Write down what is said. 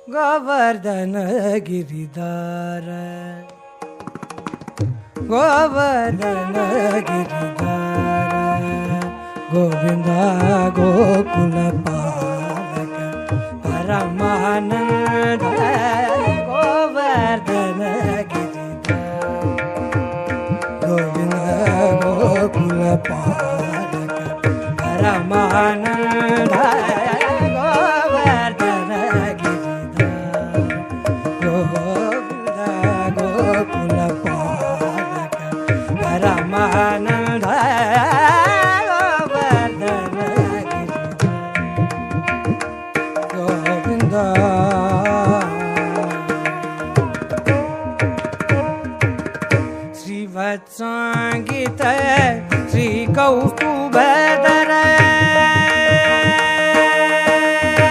ಗೋವರ್ಧನ ಗಿರಿಧಾರ ಗೋವರ್ಧನ ಗಿರಿಧಾರ ಗೋವಿಂದ ಗೋಕುಲ ಪಾಲಕ ಪರಮಾನಂದ ಗೋವರ್ಧನ ಗಿರಿಧಾರ ಗೋವಿಂದ ಗೋಕುಲ ಪಾಲಕ ಪರಮಾನಂದ ಗೋವರ್ಧನ ಗಿರಿಧಾರ ಗೋವಿಂದ ಗೋಕುಲ ಪಾಲಕ ಪರಮಾನಂದ ಗೋವರ್ಧನ ಗಿರಿಧಾರ ಗೋವಿಂದ